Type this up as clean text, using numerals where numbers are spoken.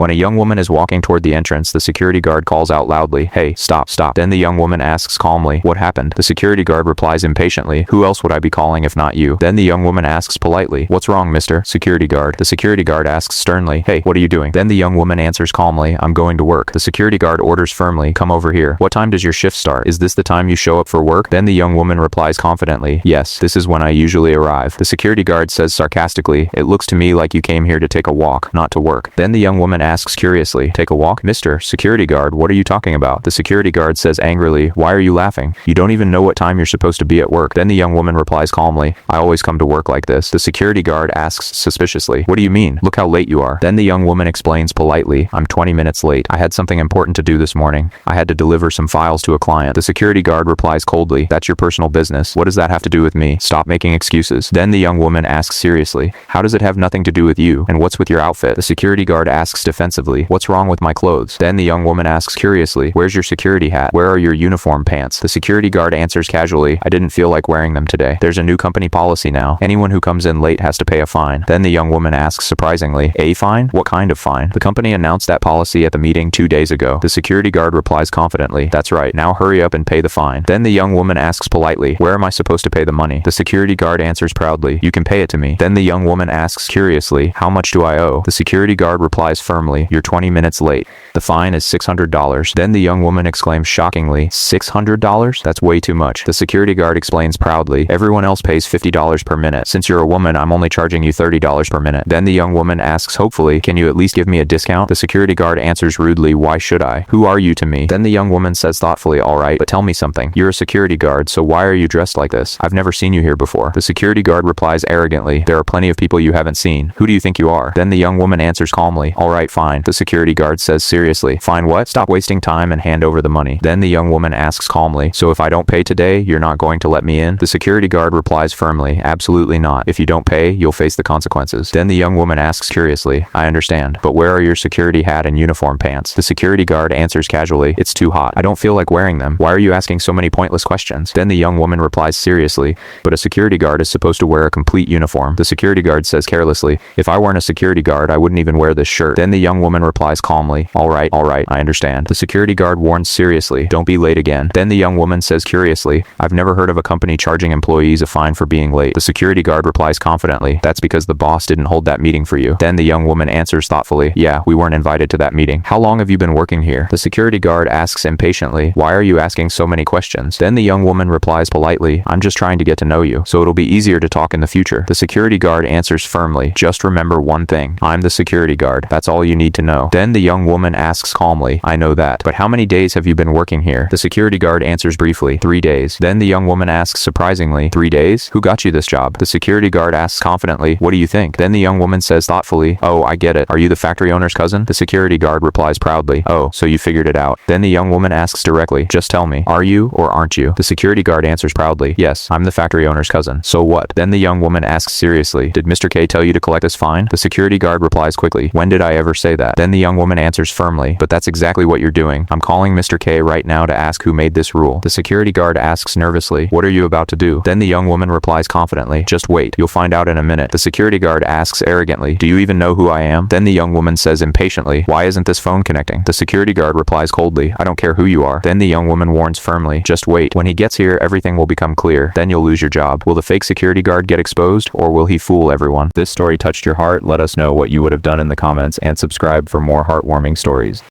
When a young woman is walking toward the entrance, the security guard calls out loudly, "Hey, stop, stop." Then the young woman asks calmly, "What happened?" The security guard replies impatiently, "Who else would I be calling if not you?" Then the young woman asks politely, "What's wrong, Mr. Security Guard?" The security guard asks sternly, "Hey, what are you doing?" Then the young woman answers calmly, "I'm going to work." The security guard orders firmly, "Come over here. What time does your shift start? Is this the time you show up for work?" Then the young woman replies confidently, "Yes, this is when I usually arrive." The security guard says sarcastically, "It looks to me like you came here to take a walk, not to work." Then the young woman asks curiously, "Take a walk? Mr. Security Guard, what are you talking about?" The security guard says angrily, "Why are you laughing? You don't even know what time you're supposed to be at work." Then the young woman replies calmly, "I always come to work like this." The security guard asks suspiciously, "What do you mean? Look how late you are." Then the young woman explains politely, "I'm 20 minutes late. I had something important to do this morning. I had to deliver some files to a client." The security guard replies coldly, "That's your personal business. What does that have to do with me? Stop making excuses." Then the young woman asks seriously, "How does it have nothing to do with you? And what's with your outfit?" The security guard asks defensively, "What's wrong with my clothes?" Then the young woman asks curiously, "Where's your security hat? Where are your uniform pants?" The security guard answers casually, "I didn't feel like wearing them today. There's a new company policy now. Anyone who comes in late has to pay a fine." Then the young woman asks surprisingly, "A fine? What kind of fine?" The company announced that policy at the meeting 2 days ago. The security guard replies confidently, "That's right. Now hurry up and pay the fine." Then the young woman asks politely, "Where am I supposed to pay the money?" The security guard answers proudly, "You can pay it to me." Then the young woman asks curiously, "How much do I owe?" The security guard replies firmly, "You're 20 minutes late. The fine is $600. Then the young woman exclaims shockingly, "$600? That's way too much." The security guard explains proudly, "Everyone else pays $50 per minute. Since you're a woman, I'm only charging you $30 per minute." Then the young woman asks hopefully, "Can you at least give me a discount?" The security guard answers rudely, "Why should I? Who are you to me?" Then the young woman says thoughtfully, "All right, but tell me something. You're a security guard, so why are you dressed like this? I've never seen you here before." The security guard replies arrogantly, "There are plenty of people you haven't seen. Who do you think you are?" Then the young woman answers calmly, "All right, fine." The security guard says seriously, "Fine what? Stop wasting time and hand over the money." Then the young woman asks calmly, "So if I don't pay today, you're not going to let me in?" The security guard replies firmly, "Absolutely not. If you don't pay, you'll face the consequences." Then the young woman asks curiously, "I understand, but where are your security hat and uniform pants?" The security guard answers casually, "It's too hot. I don't feel like wearing them. Why are you asking so many pointless questions?" Then the young woman replies seriously, "But a security guard is supposed to wear a complete uniform." The security guard says carelessly, "If I weren't a security guard, I wouldn't even wear this shirt." Then the young woman replies calmly, all right, I understand." The security guard warns seriously, "Don't be late again." Then the young woman says curiously, "I've never heard of a company charging employees a fine for being late." The security guard replies confidently, "That's because the boss didn't hold that meeting for you." Then the young woman answers thoughtfully, "Yeah, we weren't invited to that meeting." "How long have you been working here?" The security guard asks impatiently, "Why are you asking so many questions?" Then the young woman replies politely, "I'm just trying to get to know you, so it'll be easier to talk in the future." The security guard answers firmly, "Just remember one thing. I'm the security guard. That's all you need to know." Then the young woman asks calmly, "I know that, but how many days have you been working here?" The security guard answers briefly, 3 days. Then the young woman asks surprisingly, 3 days? Who got you this job?" The security guard asks confidently, "What do you think?" Then the young woman says thoughtfully, "Oh, I get it. Are you the factory owner's cousin?" The security guard replies proudly, "Oh, so you figured it out." Then the young woman asks directly, "Just tell me, are you or aren't you?" The security guard answers proudly, "Yes, I'm the factory owner's cousin. So what?" Then the young woman asks seriously, "Did Mr. K tell you to collect this fine?" The security guard replies quickly, "When did I ever say that?" Then the young woman answers firmly, "But that's exactly what you're doing. I'm calling Mr. K right now to ask who made this rule." The security guard asks nervously, "What are you about to do?" Then the young woman replies confidently, "Just wait. You'll find out in a minute." The security guard asks arrogantly, "Do you even know who I am?" Then the young woman says impatiently, "Why isn't this phone connecting?" The security guard replies coldly, "I don't care who you are." Then the young woman warns firmly, "Just wait. When he gets here, everything will become clear. Then you'll lose your job." Will the fake security guard get exposed, or will he fool everyone? This story touched your heart? Let us know what you would have done in the comments, and subscribe for more heartwarming stories.